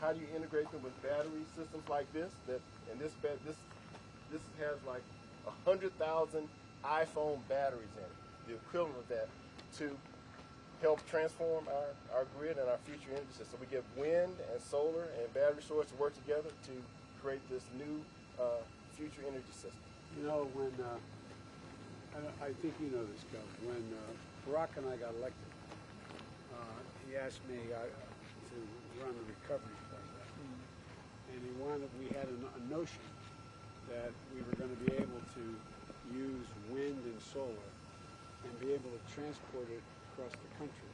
how do you integrate them with battery systems like this? And this has like 100,000 iPhone batteries in it, the equivalent of that, to help transform our grid and our future energy system. We get wind and solar and battery storage to work together to create this new future energy system. You know, when I think you know this, Kelly. When Barack and I got elected, he asked me to run the recovery program, and we had a notion that we were going to be able to use wind and solar and be able to transport it across the country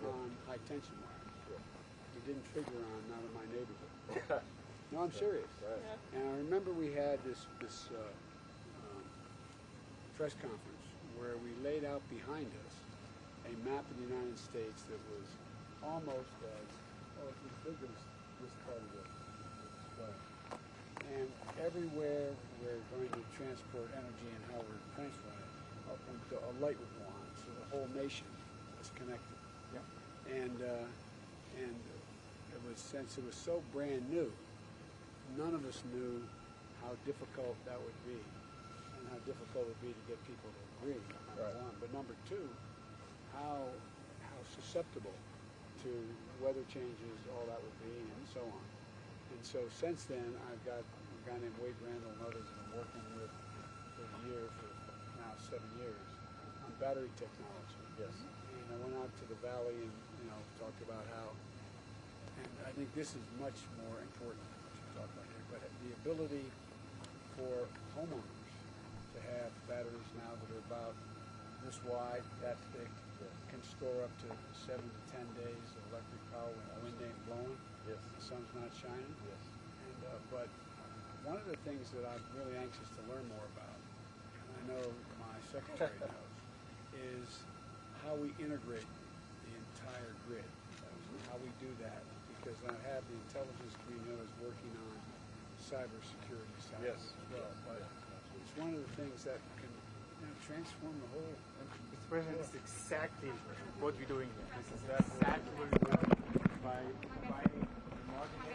on high tension wires. We didn't figure on not in my neighborhood. No, I'm serious. Right. And I remember we had this press conference where we laid out behind us a map of the United States that was almost it's as big as this part of the square. And everywhere we're going to transport energy and how we're transferring it, up into a light would go on, so the whole nation was connected. Yeah. And it was, since it was so brand new, none of us knew how difficult that would be, and how difficult it would be to get people to agree, number one. But number two, how susceptible to weather changes, all that would be, and so on. And so since then, I've got a guy named Wade Randall and others have been working with for a year, for now 7 years, on battery technology. Yes. And I went out to the valley and talked about how, and I think this is much more important than what you talked about here, but the ability for homeowners to have batteries now that are about this wide, that thick, can store up to 7 to 10 days of electric power when the wind ain't blowing, Yes. the sun's not shining. Yes. And but one of the things that I'm really anxious to learn more about, and I know my secretary knows, is how we integrate the entire grid, how we do that, because I have the intelligence community that is working on cybersecurity side Yes. as well. But it's one of the things that can transform the whole. Mr. President, this is exactly what we're doing here. This is exactly what we're doing by providing the market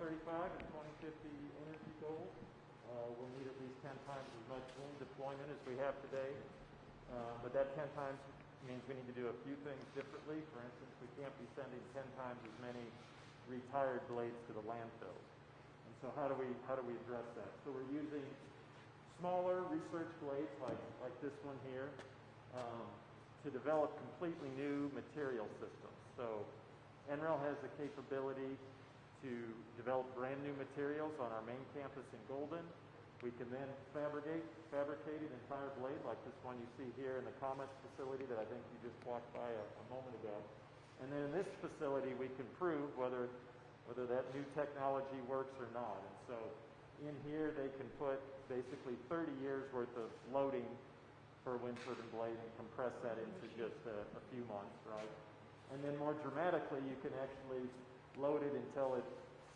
2035 and 2050 energy goals. We'll need at least 10 times as much wind deployment as we have today. But that 10 times means we need to do a few things differently. For instance, we can't be sending 10 times as many retired blades to the landfills. And so how do we address that? So we're using smaller research blades like this one here to develop completely new material systems. So NREL has the capability to develop brand new materials on our main campus in Golden. We can then fabricate an entire blade like this one you see here in the Comets facility that I think you just walked by a moment ago. And then in this facility we can prove whether that new technology works or not. And so in here they can put basically 30 years worth of loading for a wind turbine blade and compress that into just a few months, right? And then more dramatically, you can actually load it until it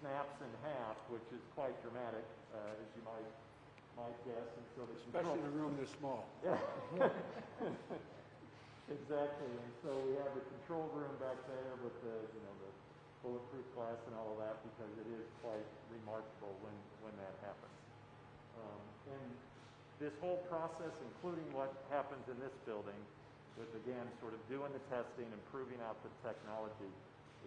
snaps in half, which is quite dramatic, as you might guess. And so especially in a room this small. Yeah. Exactly. And so we have the control room back there with the bulletproof glass and all of that, because it is quite remarkable when that happens. And this whole process, including what happens in this building, with again sort of doing the testing and proving out the technology,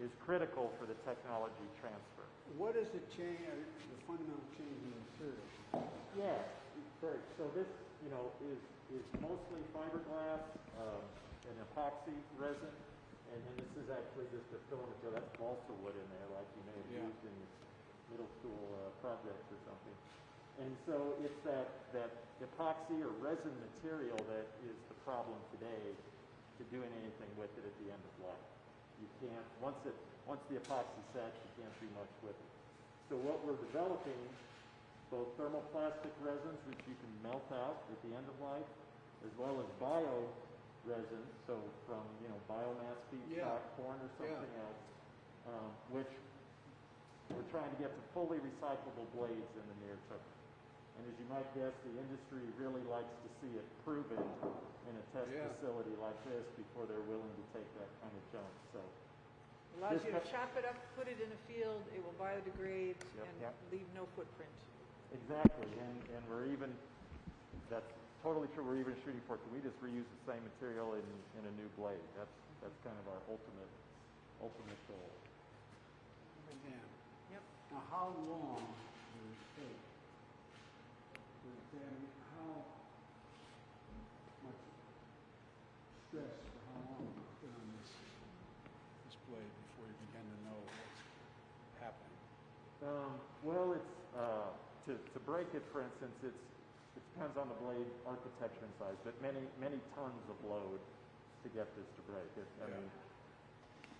is critical for the technology transfer. What is the fundamental change in the material? Yeah, great. So this, is mostly fiberglass and epoxy resin, and this is actually just a filler material. That's balsa wood in there, like you may have used in middle school projects or something. And so it's that epoxy or resin material that is the problem today to doing anything with it at the end of life. You can't, once the epoxy sets, you can't do much with it. So what we're developing, both thermoplastic resins, which you can melt out at the end of life, as well as bio resin, so from biomass feedstock, corn or something else, which we're trying to get to fully recyclable blades in the near term. And as you might guess, the industry really likes to see it proven in a test facility like this before they're willing to take that kind of jump. So allows you to chop it up, put it in a field, it will biodegrade and leave no footprint. Exactly, and we're even, that's totally true, we're even shooting for, can we just reuse the same material in a new blade? That's kind of our ultimate goal. Yeah. Yep. Now how long will it take? How much stress for how long you put on this blade before you begin to know what's happening? Well, it's to break it, for instance, it depends on the blade architecture and size, but many tons of load to get this to break.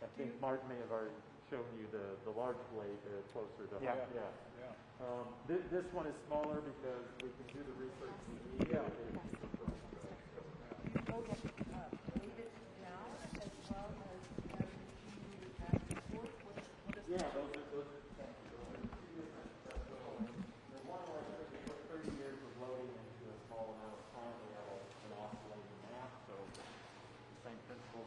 I think Martin may have already shown you the large blade closer to this one is smaller because we can do the research we need. Leave it down as well as those are the one where we put 30 years of loading into a small amount of time. We have an oscillating mass, so the same principle.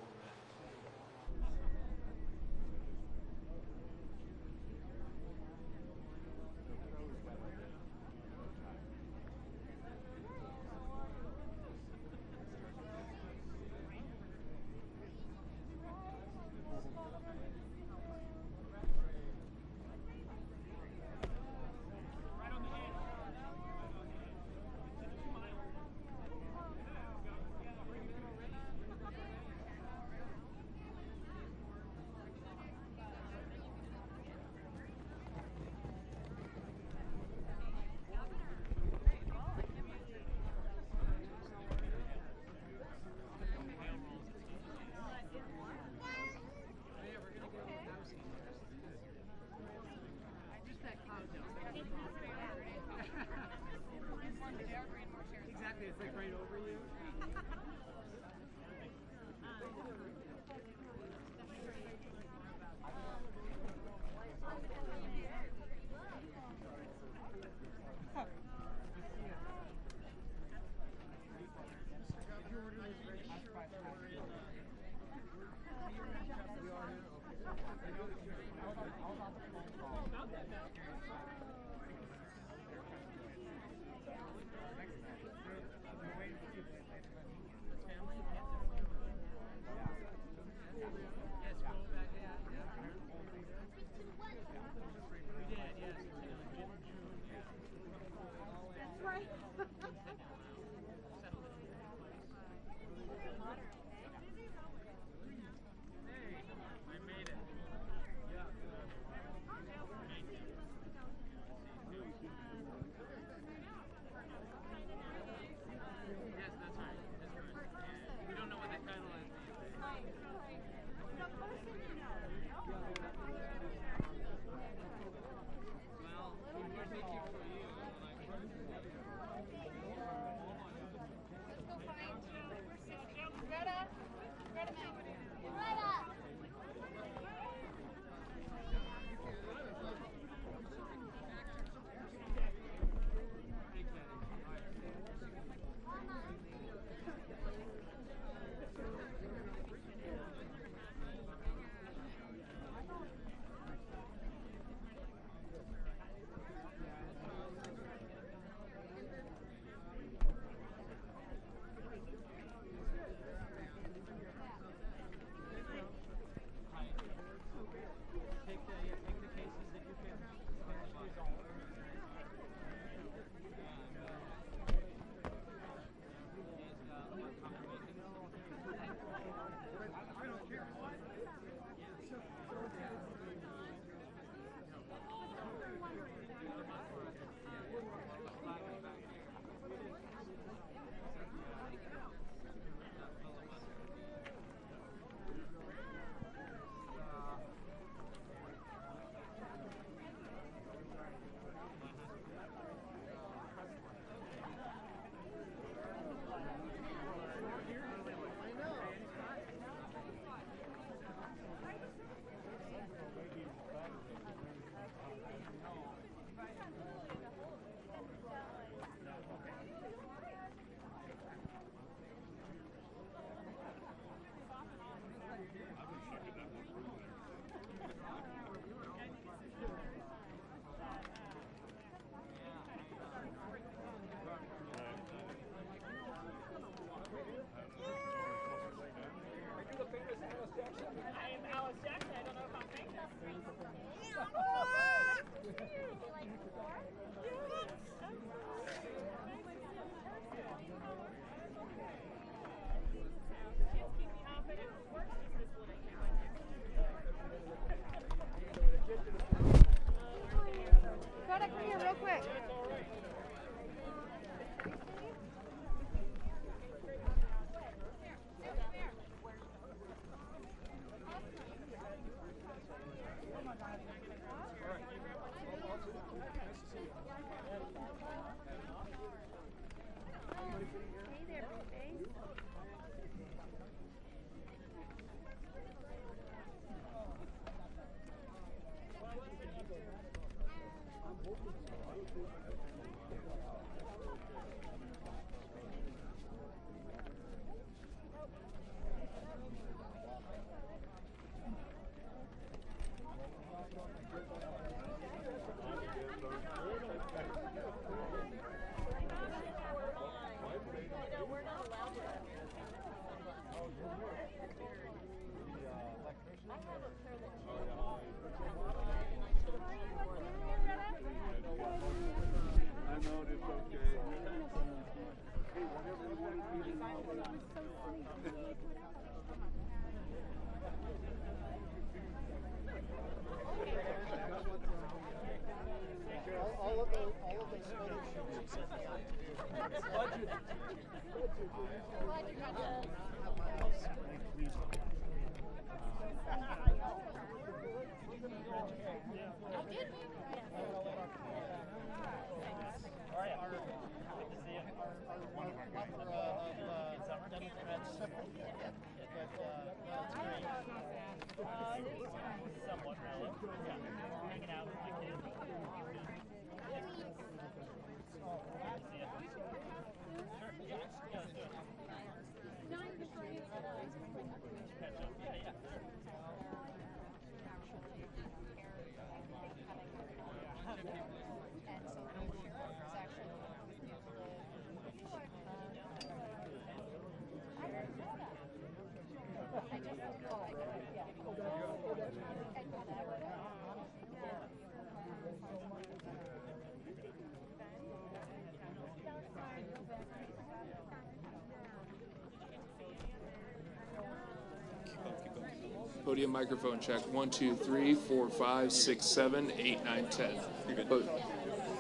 Podium microphone check. 1, 2, 3, 4, 5, 6, 7, 8, 9, 10. You're good.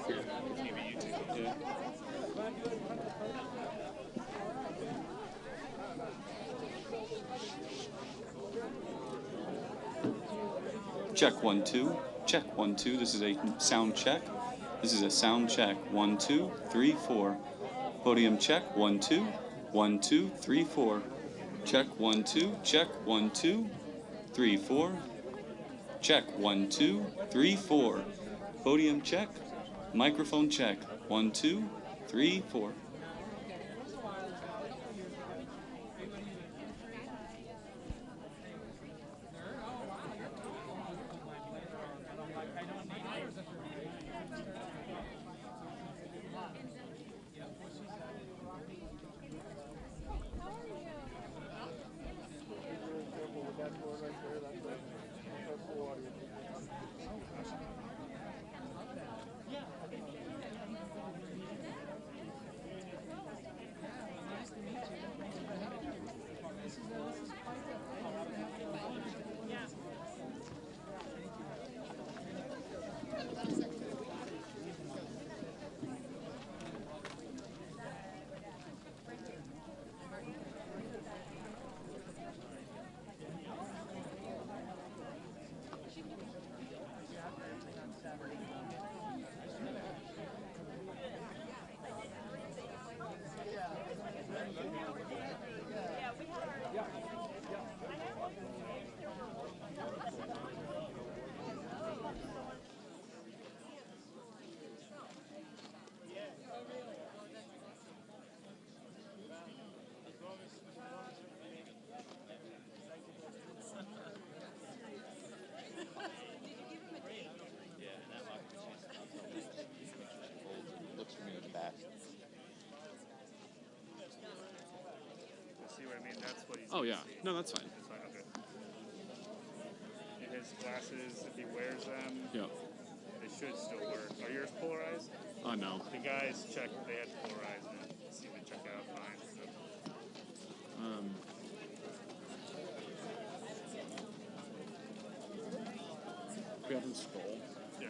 Here, TV, you take it. Yeah. Check 1, 2. Check 1, 2. This is a sound check. This is a sound check. 1, 2, 3, 4. Podium check. 1, 2. 1, 2, 3, 4. Check 1 2. Check 1 2. 3 4. Check 1 2 3 4. Podium check. Microphone check. 1 2 3 4. See what I mean? That's what he's. Oh yeah, no, that's fine. That's fine. Okay. And his glasses, if he wears them, Yeah. they should still work. Are yours polarized? No. The guys checked; they had polarized and it seemed to check out fine. So. We have him scroll. Yeah.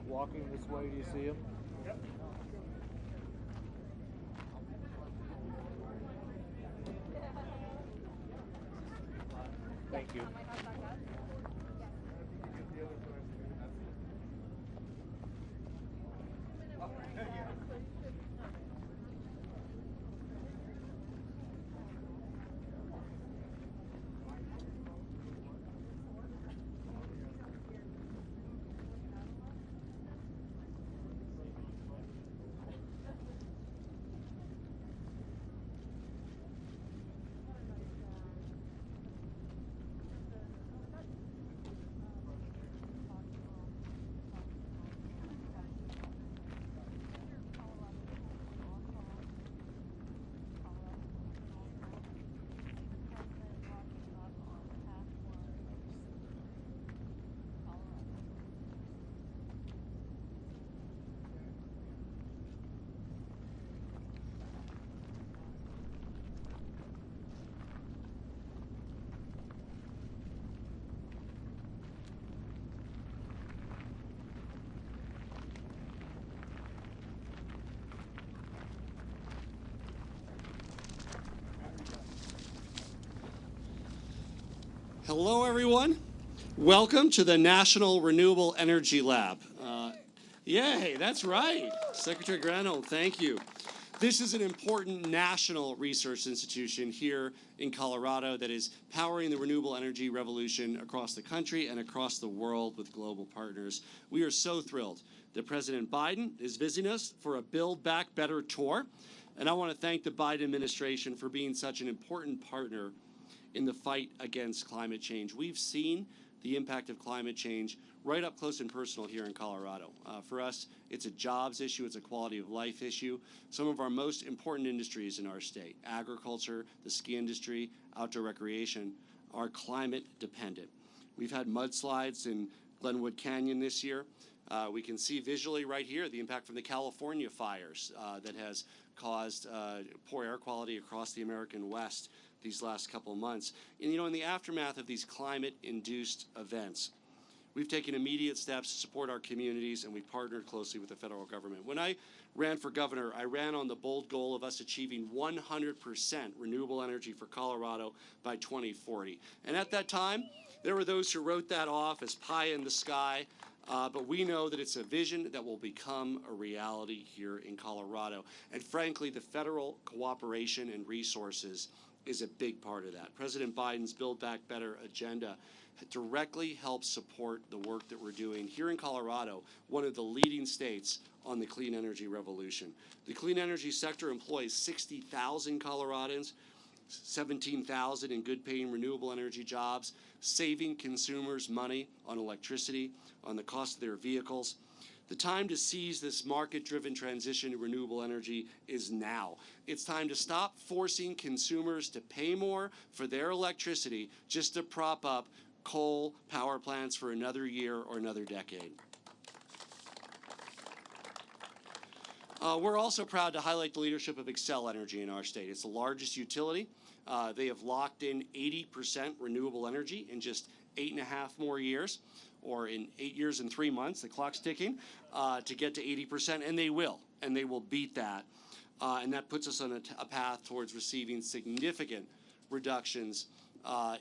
Walking this way, do you see him? Yep. Thank you. Hello, everyone. Welcome to the National Renewable Energy Lab. Yay, that's right. Secretary Granholm, thank you. This is an important national research institution here in Colorado that is powering the renewable energy revolution across the country and across the world with global partners. We are so thrilled that President Biden is visiting us for a Build Back Better tour. And I want to thank the Biden administration for being such an important partner in the fight against climate change. We've seen the impact of climate change right up close and personal here in Colorado. For us, it's a jobs issue, it's a quality of life issue. Some of our most important industries in our state, agriculture, the ski industry, outdoor recreation, are climate dependent. We've had mudslides in Glenwood Canyon this year. We can see visually right here the impact from the California fires that has caused poor air quality across the American West these last couple of months. And in the aftermath of these climate-induced events, we've taken immediate steps to support our communities, and we've partnered closely with the federal government. When I ran for governor, I ran on the bold goal of us achieving 100% renewable energy for Colorado by 2040. And at that time, there were those who wrote that off as pie in the sky, but we know that it's a vision that will become a reality here in Colorado. And frankly, the federal cooperation and resources is a big part of that. President Biden's Build Back Better agenda directly helps support the work that we're doing here in Colorado, one of the leading states on the clean energy revolution. The clean energy sector employs 60,000 Coloradans, 17,000 in good-paying renewable energy jobs, saving consumers money on electricity, on the cost of their vehicles. The time to seize this market-driven transition to renewable energy is now. It's time to stop forcing consumers to pay more for their electricity just to prop up coal power plants for another year or another decade. We're also proud to highlight the leadership of Xcel Energy in our state. It's the largest utility. They have locked in 80% renewable energy in just 8.5 more years, or in 8 years and 3 months, the clock's ticking, to get to 80%, and they will beat that. And that puts us on a path towards receiving significant reductions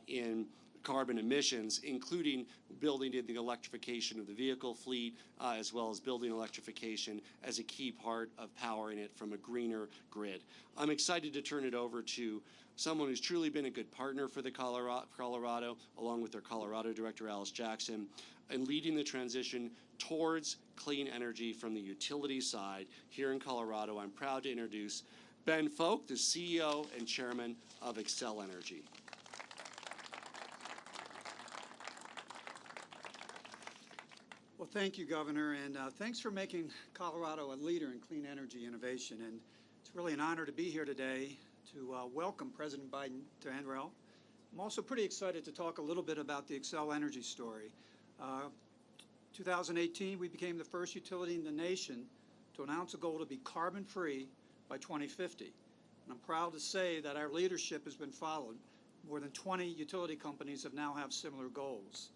in carbon emissions, including building in the electrification of the vehicle fleet, as well as building electrification as a key part of powering it from a greener grid. I'm excited to turn it over to someone who's truly been a good partner for the Colorado, along with their Colorado Director, Alice Jackson, and leading the transition towards clean energy from the utility side here in Colorado. I'm proud to introduce Ben Folk, the CEO and Chairman of Xcel Energy. Well, thank you, Governor, and thanks for making Colorado a leader in clean energy innovation. And it's really an honor to be here today to welcome President Biden to NREL. I'm also pretty excited to talk a little bit about the Xcel Energy story. 2018, we became the first utility in the nation to announce a goal to be carbon-free by 2050. And I'm proud to say that our leadership has been followed. More than 20 utility companies now have similar goals.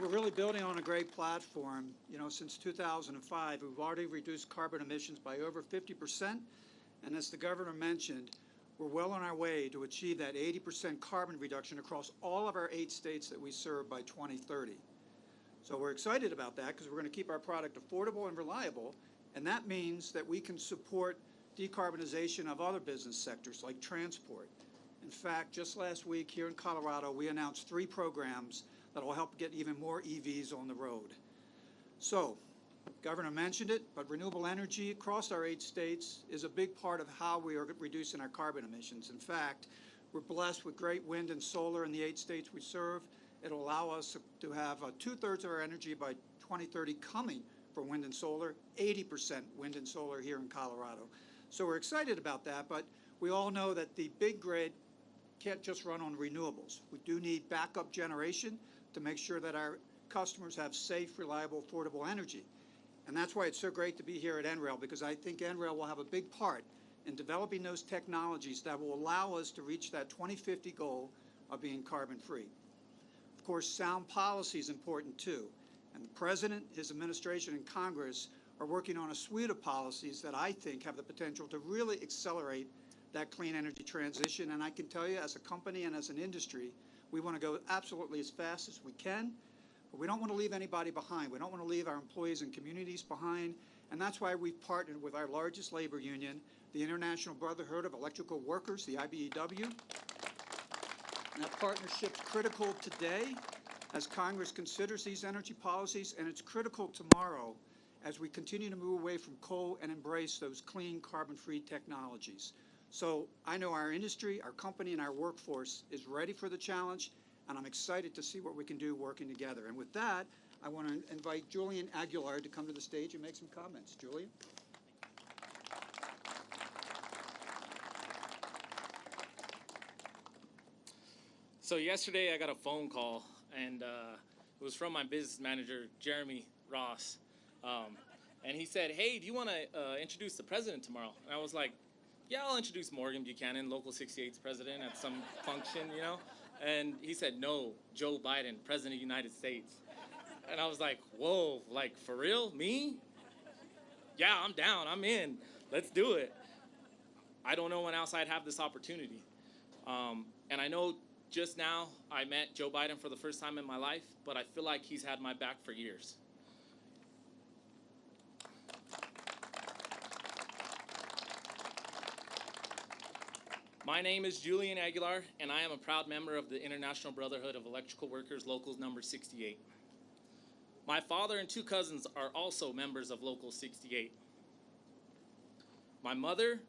We're really building on a great platform. Since 2005, we've already reduced carbon emissions by over 50%. And as the governor mentioned, we're well on our way to achieve that 80% carbon reduction across all of our 8 states that we serve by 2030. So we're excited about that because we're going to keep our product affordable and reliable, and that means that we can support decarbonization of other business sectors like transport. In fact, just last week here in Colorado, we announced 3 programs that will help get even more EVs on the road. So, Governor mentioned it, but renewable energy across our 8 states is a big part of how we are reducing our carbon emissions. In fact, we're blessed with great wind and solar in the 8 states we serve. It'll allow us to have 2/3 of our energy by 2030 coming from wind and solar, 80% wind and solar here in Colorado. So we're excited about that, but we all know that the big grid can't just run on renewables. We do need backup generation to make sure that our customers have safe, reliable, affordable energy. And that's why it's so great to be here at NREL, because I think NREL will have a big part in developing those technologies that will allow us to reach that 2050 goal of being carbon-free. Of course, sound policy is important too. And the President, his administration, and Congress are working on a suite of policies that I think have the potential to really accelerate that clean energy transition. And I can tell you, as a company and as an industry, we want to go absolutely as fast as we can, but we don't want to leave anybody behind. We don't want to leave our employees and communities behind, and that's why we've partnered with our largest labor union, the International Brotherhood of Electrical Workers, the IBEW. And that partnership's critical today as Congress considers these energy policies, and it's critical tomorrow as we continue to move away from coal and embrace those clean, carbon-free technologies. So I know our industry, our company, and our workforce is ready for the challenge, and I'm excited to see what we can do working together. And with that, I want to invite Julian Aguilar to come to the stage and make some comments. Julian? So yesterday I got a phone call, and it was from my business manager, Jeremy Ross. And he said, hey, do you want to introduce the president tomorrow? And I was like, yeah, I'll introduce Morgan Buchanan, Local 68's president, at some function, you know? And he said, no, Joe Biden, President of the United States. And I was like, whoa, like, for real? Me? Yeah, I'm down. I'm in. Let's do it. I don't know when else I'd have this opportunity. And I know just now I met Joe Biden for the first time in my life, but I feel like he's had my back for years. My name is Julian Aguilar, and I am a proud member of the International Brotherhood of Electrical Workers, Locals number 68. My father and 2 cousins are also members of Local 68. My mother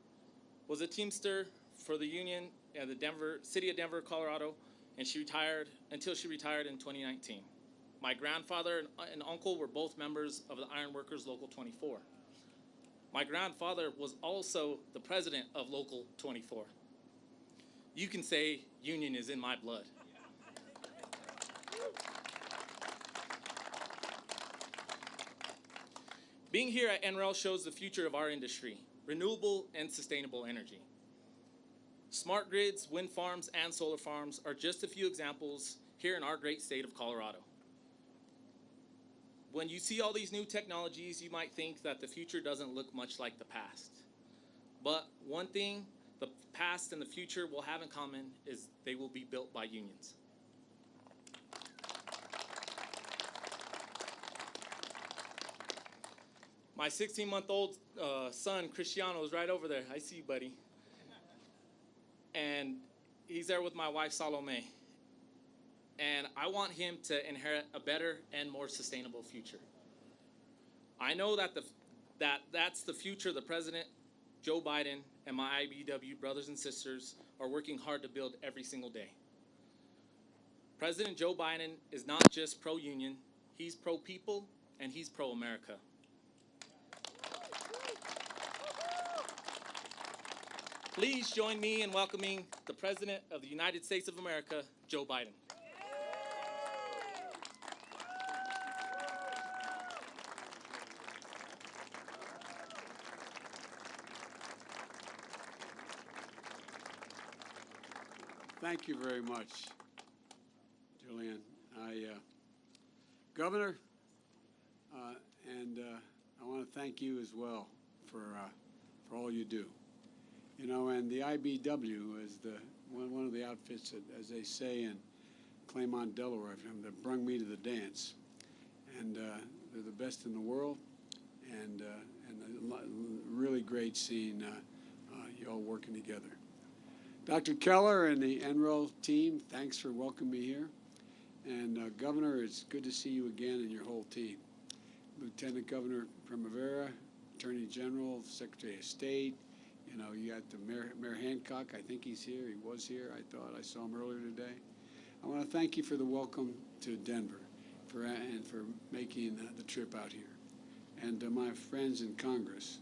was a Teamster for the union in the city of Denver, Colorado, and she retired until she retired in 2019. My grandfather and uncle were both members of the Iron Workers Local 24. My grandfather was also the president of Local 24. You can say union is in my blood. Being here at NREL shows the future of our industry, renewable and sustainable energy. Smart grids, wind farms, and solar farms are just a few examples here in our great state of Colorado. When you see all these new technologies, you might think that the future doesn't look much like the past. But one thing the past and the future will have in common is they will be built by unions. My 16-month-old son, Cristiano, is right over there. I see you, buddy. And he's there with my wife, Salome. And I want him to inherit a better and more sustainable future. I know that that's the future the President, Joe Biden, and my IBEW brothers and sisters are working hard to build every single day. President Joe Biden is not just pro-union, he's pro-people, and he's pro-America. Please join me in welcoming the President of the United States of America, Joe Biden. Thank you very much, Julian. Governor, and I want to thank you as well for all you do. You know, and the IBW is one of the outfits that, as they say in Claymont, Delaware, that brung me to the dance. And they're the best in the world, and really great seeing you all working together. Dr. Keller and the NREL team, thanks for welcoming me here. And Governor, it's good to see you again and your whole team. Lieutenant Governor Primavera, Attorney General, Secretary of State, you know, you got the Mayor Hancock, I think he's here, he was here, I thought I saw him earlier today. I want to thank you for the welcome to Denver and for making the trip out here. And my friends in Congress,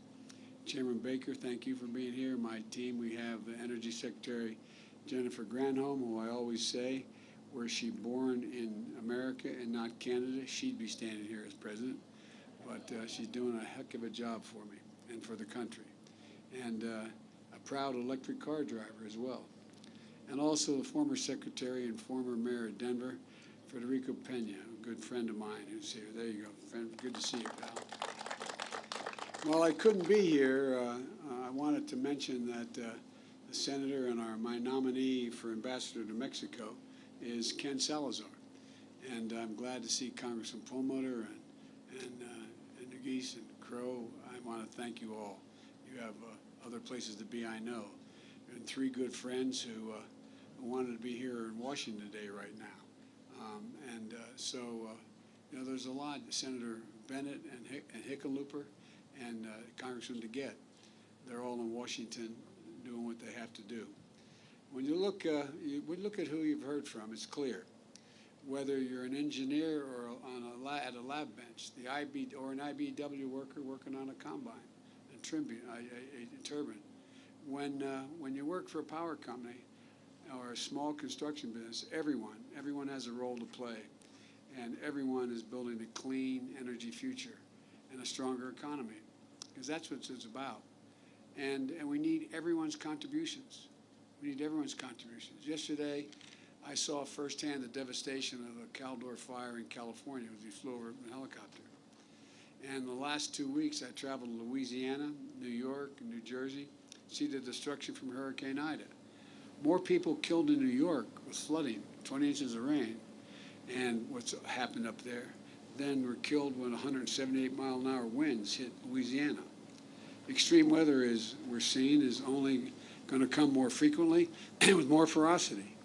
Chairman Baker, thank you for being here. My team, we have the Energy Secretary Jennifer Granholm, who I always say, were she born in America and not Canada, she'd be standing here as president. But she's doing a heck of a job for me and for the country. And a proud electric car driver as well. And also the former Secretary and former Mayor of Denver, Federico Pena, a good friend of mine who's here. There you go, friend. Good to see you, pal. While I couldn't be here, I wanted to mention that the senator and my nominee for ambassador to Mexico is Ken Salazar. And I'm glad to see Congressman Perlmutter and Nuggies and Crow. I want to thank you all. You have other places to be, I know. And 3 good friends who wanted to be here in Washington today right now. You know, there's a lot. Senator Bennett and Hickenlooper and Congressman DeGette, they're all in Washington doing what they have to do. When you look, look at who you've heard from, it's clear. Whether you're an engineer or at a lab bench, or an IBW worker working on a combine, a turbine. When you work for a power company or a small construction business, everyone has a role to play, and everyone is building a clean energy future and a stronger economy, because that's what it's about. And we need everyone's contributions. We need everyone's contributions. Yesterday, I saw firsthand the devastation of the Caldor fire in California as we flew over in a helicopter. And the last 2 weeks, I traveled to Louisiana, New York, and New Jersey, see the destruction from Hurricane Ida. More people killed in New York with flooding, 20 inches of rain, and what's happened up there, than were killed when 178-mile-an-hour winds hit Louisiana. Extreme weather, we're seeing, is only going to come more frequently and with more ferocity.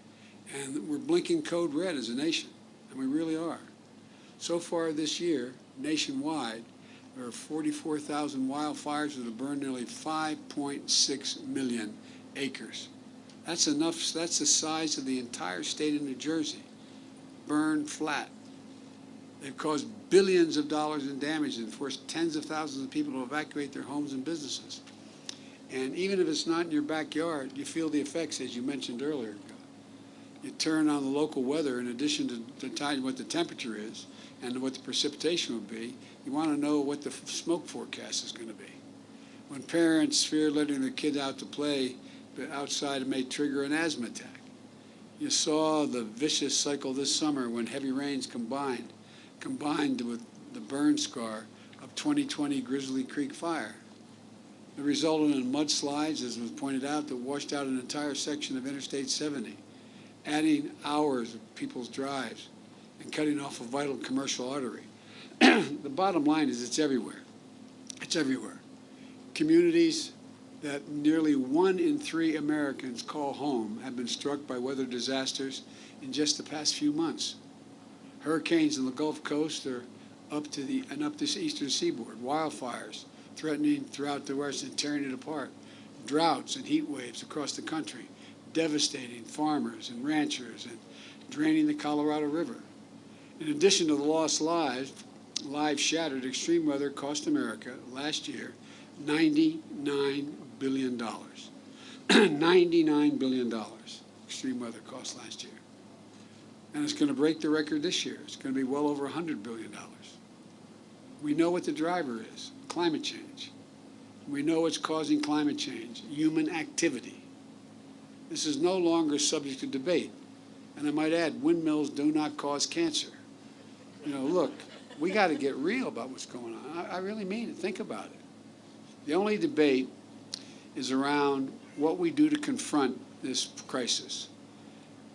And we're blinking code red as a nation, and we really are. So far this year, nationwide, there are 44,000 wildfires that have burned nearly 5.6 million acres. That's enough. That's the size of the entire state of New Jersey, burned flat. They've caused billions of dollars in damage and forced tens of thousands of people to evacuate their homes and businesses. And even if it's not in your backyard, you feel the effects, as you mentioned earlier. You turn on the local weather, in addition to telling you what the temperature is and what the precipitation will be, you want to know what the smoke forecast is going to be. When parents fear letting their kids out to play outside, it may trigger an asthma attack. You saw the vicious cycle this summer when heavy rains combined with the burn scar of 2020 Grizzly Creek fire. It resulted in mudslides, as was pointed out, that washed out an entire section of Interstate 70, adding hours of people's drives and cutting off a vital commercial artery. The bottom line is it's everywhere. It's everywhere. Communities that nearly 1 in 3 Americans call home have been struck by weather disasters in just the past few months. Hurricanes in the Gulf Coast are up this eastern seaboard. Wildfires threatening throughout the West and tearing it apart. Droughts and heat waves across the country, devastating farmers and ranchers and draining the Colorado River. In addition to the lost lives shattered, extreme weather cost America last year $99 billion. $99 billion extreme weather cost last year. And it's going to break the record this year. It's going to be well over $100 billion. We know what the driver is, climate change. We know what's causing climate change, human activity. This is no longer subject to debate. And I might add, windmills do not cause cancer. You know, look, we got to get real about what's going on. I really mean it. Think about it. The only debate is around what we do to confront this crisis.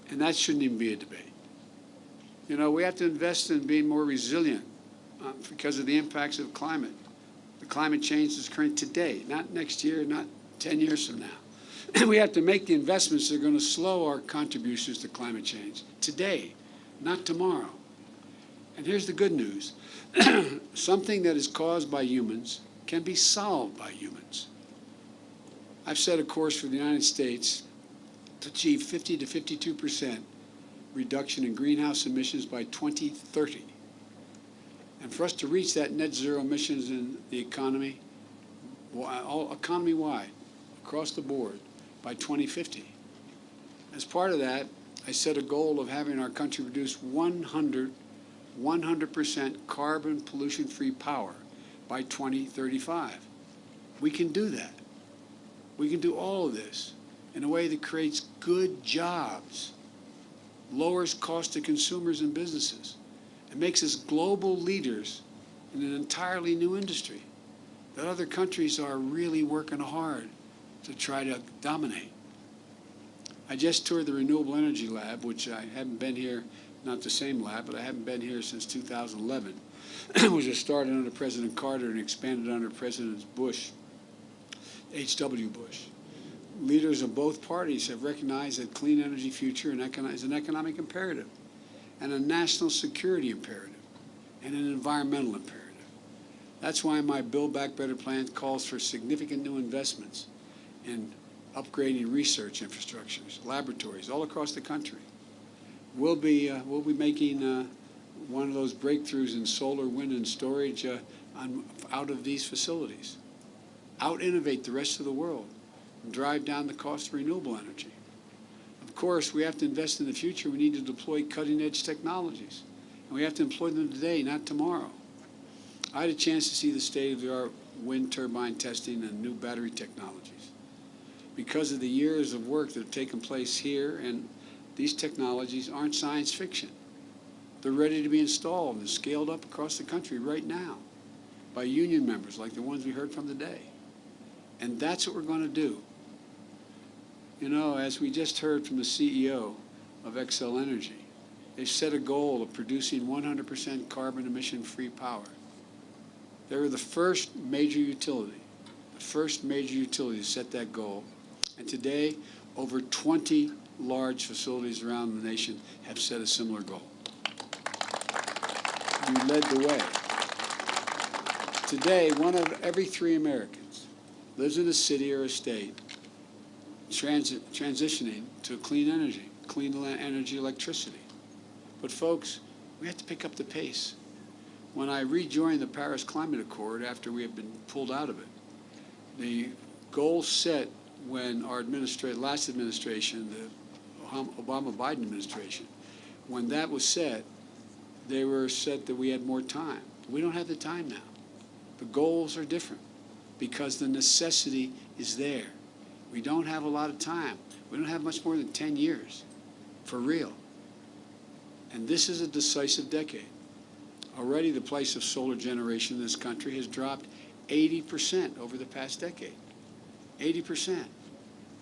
And that shouldn't even be a debate. You know, we have to invest in being more resilient because of the impacts of climate. The climate change is current today, not next year, not 10 years from now. And we have to make the investments that are going to slow our contributions to climate change today, not tomorrow. And here's the good news. Something that is caused by humans can be solved by humans. I've set a course for the United States to achieve 50 to 52% reduction in greenhouse emissions by 2030. And for us to reach that net zero emissions in the economy, economy-wide, across the board, by 2050. As part of that, I set a goal of having our country produce 100% carbon pollution-free power by 2035. We can do that. We can do all of this in a way that creates good jobs, lowers cost to consumers and businesses, and makes us global leaders in an entirely new industry that other countries are really working hard to try to dominate. I just toured the Renewable Energy Lab, which I haven't been here, not the same lab, but I haven't been here since 2011. It was started under President Carter and expanded under President Bush, H.W. Bush. Leaders of both parties have recognized that clean energy future is an economic imperative, and a national security imperative, and an environmental imperative. That's why my Build Back Better plan calls for significant new investments in upgrading research infrastructures, laboratories all across the country. We'll be making one of those breakthroughs in solar, wind, and storage out of these facilities. Out-innovate the rest of the world and drive down the cost of renewable energy. Of course, we have to invest in the future. We need to deploy cutting-edge technologies. And we have to employ them today, not tomorrow. I had a chance to see the state-of-the-art wind turbine testing and new battery technologies. Because of the years of work that have taken place here, and these technologies aren't science fiction. They're ready to be installed and scaled up across the country right now by union members like the ones we heard from today. And that's what we're going to do. You know, as we just heard from the CEO of Xcel Energy, they've set a goal of producing 100% carbon emission-free power. They were the first major utility to set that goal. And today, over 20 large facilities around the nation have set a similar goal. You led the way. Today, 1 of every 3 Americans lives in a city or a state transitioning to clean energy electricity. But folks, we have to pick up the pace. When I rejoined the Paris Climate Accord after we had been pulled out of it, the goal set when our last administration, the Obama-Biden administration, when that was set, they were set that we had more time. We don't have the time now. The goals are different because the necessity is there. We don't have a lot of time. We don't have much more than 10 years, for real. And this is a decisive decade. Already the price of solar generation in this country has dropped 80% over the past decade. 80%.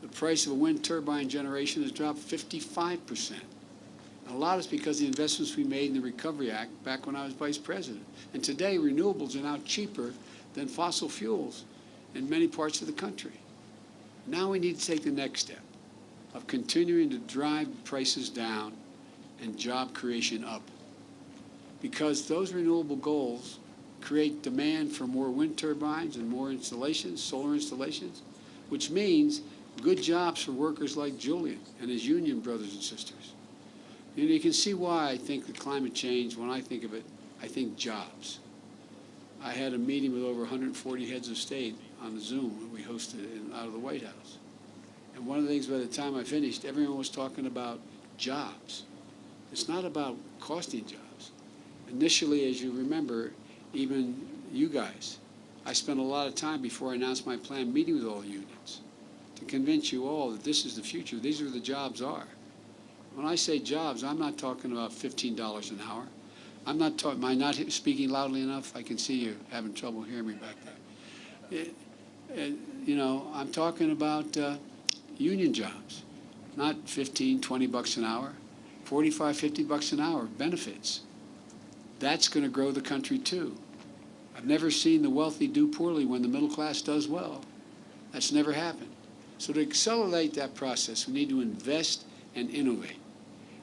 The price of a wind turbine generation has dropped 55%. And a lot is because of the investments we made in the Recovery Act back when I was vice president. And today, renewables are now cheaper than fossil fuels in many parts of the country. Now we need to take the next step of continuing to drive prices down and job creation up. Because those renewable goals create demand for more wind turbines and more installations, solar installations, which means good jobs for workers like Julian and his union brothers and sisters. And you can see why I think that climate change, when I think of it, I think jobs. I had a meeting with over 140 heads of state on Zoom that we hosted out of the White House. And one of the things by the time I finished, everyone was talking about jobs. It's not about costing jobs. Initially, as you remember, even you guys, I spent a lot of time before I announced my plan meeting with all the unions to convince you all that this is the future. These are the jobs are. When I say jobs, I'm not talking about $15 an hour. I'm not talking, am I not speaking loudly enough? I can see you having trouble hearing me back there. You know, I'm talking about union jobs, not 15, 20 bucks an hour, 45, 50 bucks an hour benefits. That's going to grow the country too. I've never seen the wealthy do poorly when the middle class does well. That's never happened. So to accelerate that process, we need to invest and innovate.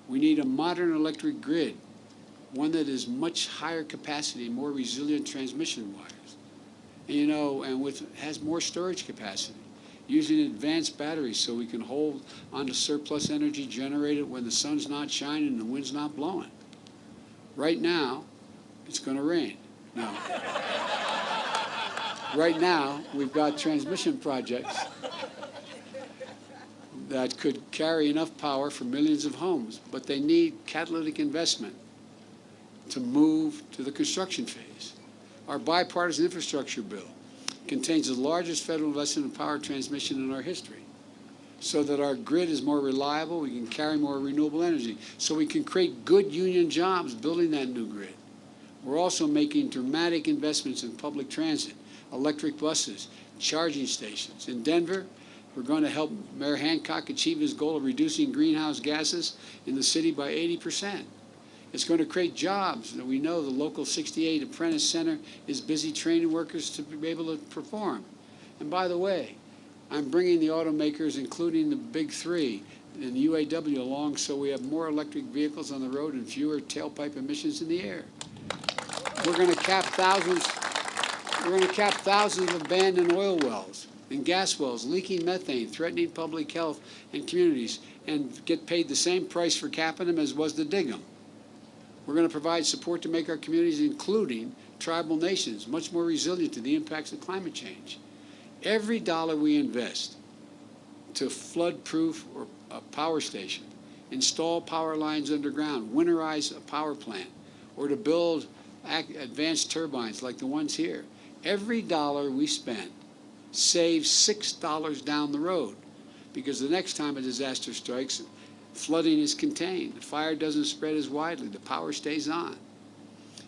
We need a modern electric grid, one that is much higher capacity, more resilient transmission wires, and has more storage capacity, using advanced batteries so we can hold onto surplus energy generated when the sun's not shining and the wind's not blowing. Right now, it's going to rain. No. Right now, we've got transmission projects that could carry enough power for millions of homes, but they need catalytic investment to move to the construction phase. Our bipartisan infrastructure bill contains the largest federal investment in power transmission in our history, so that our grid is more reliable, we can carry more renewable energy, so we can create good union jobs building that new grid. We're also making dramatic investments in public transit, electric buses, charging stations. In Denver, we're going to help Mayor Hancock achieve his goal of reducing greenhouse gases in the city by 80%. It's going to create jobs that we know the local 68 Apprentice Center is busy training workers to be able to perform. And by the way, I'm bringing the automakers, including the big three, and the UAW along so we have more electric vehicles on the road and fewer tailpipe emissions in the air. We're going to cap thousands of abandoned oil wells and gas wells leaking methane, threatening public health and communities, and get paid the same price for capping them as was to dig them. We're going to provide support to make our communities, including tribal nations, much more resilient to the impacts of climate change. Every dollar we invest to flood-proof a power station, install power lines underground, winterize a power plant, or to build advanced turbines like the ones here, every dollar we spend saves $6 down the road, because the next time a disaster strikes, flooding is contained, the fire doesn't spread as widely, the power stays on.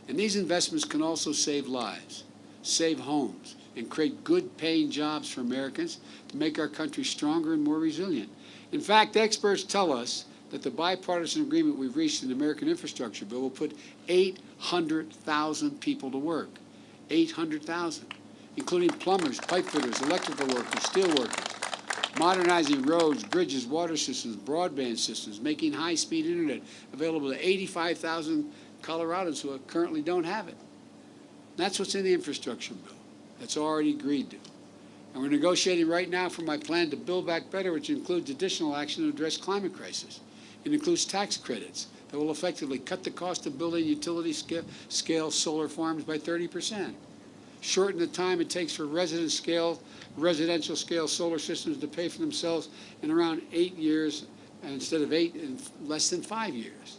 And these investments can also save lives, save homes, and create good-paying jobs for Americans to make our country stronger and more resilient. In fact, experts tell us that the bipartisan agreement we've reached in the American Infrastructure Bill will put 800,000 people to work. 800,000, including plumbers, pipe fitters, electrical workers, steel workers, modernizing roads, bridges, water systems, broadband systems, making high-speed internet available to 85,000 Coloradans who currently don't have it. That's what's in the infrastructure bill. That's already agreed to. And we're negotiating right now for my plan to Build Back Better, which includes additional action to address climate crisis. It includes tax credits that will effectively cut the cost of building utility-scale solar farms by 30%, shorten the time it takes for residential-scale solar systems to pay for themselves in around 8 years, instead of 8, in less than 5 years.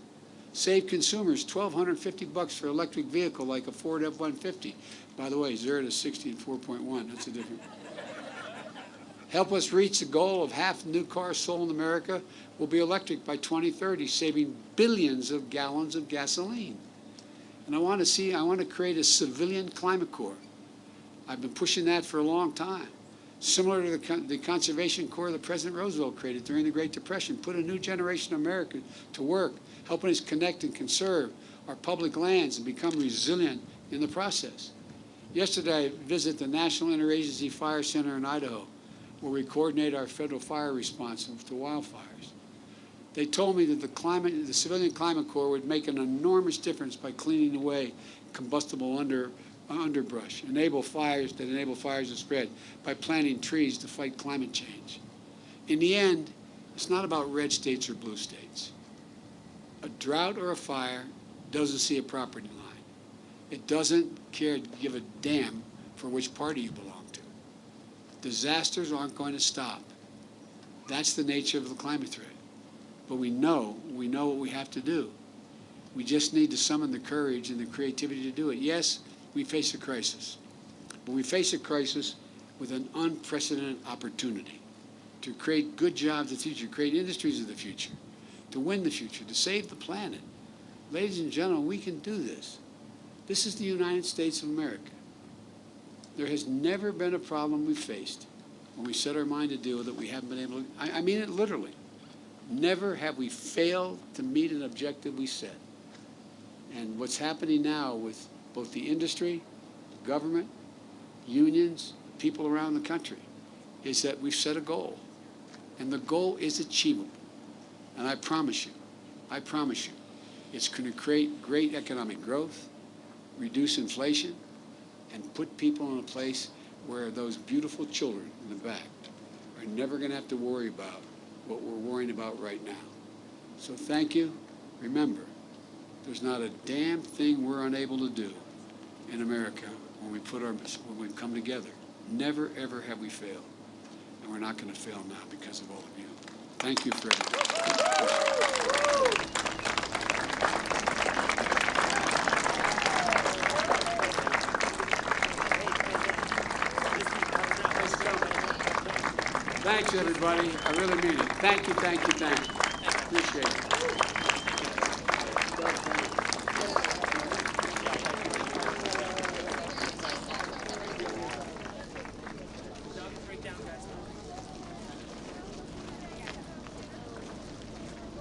Save consumers $1,250 for an electric vehicle like a Ford F-150. By the way, 0 to 60 in 4.1. That's a different. Help us reach the goal of half the new cars sold in America will be electric by 2030, saving billions of gallons of gasoline. And I want to create a civilian climate corps. I've been pushing that for a long time. Similar to the Conservation Corps that President Roosevelt created during the Great Depression, put a new generation of Americans to work, helping us connect and conserve our public lands and become resilient in the process. Yesterday, I visited the National Interagency Fire Center in Idaho, where we coordinate our federal fire response to wildfires. They told me that the Civilian Climate Corps would make an enormous difference by cleaning away combustible underbrush, enable fires to spread, by planting trees to fight climate change. In the end, it's not about red states or blue states. A drought or a fire doesn't see a property line. It doesn't give a damn for which party you belong to. Disasters aren't going to stop. That's the nature of the climate threat. But we know what we have to do. We just need to summon the courage and the creativity to do it. Yes, we face a crisis. But we face a crisis with an unprecedented opportunity to create good jobs of the future, create industries of the future, to win the future, to save the planet. Ladies and gentlemen, we can do this. This is the United States of America. There has never been a problem we've faced when we set our mind to do that we haven't been able to, I mean it literally. Never have we failed to meet an objective we set. And what's happening now with both the industry, government, unions, people around the country, is that we've set a goal. And the goal is achievable. And I promise you, it's going to create great economic growth, reduce inflation, and put people in a place where those beautiful children in the back are never going to have to worry about what we're worrying about right now. So thank you. Remember, there's not a damn thing we're unable to do in America when we come together. Never, ever have we failed. And we're not going to fail now because of all of you. Thank you for everything. Thanks, everybody. I really mean it. Thank you, thank you, thank you. Appreciate it.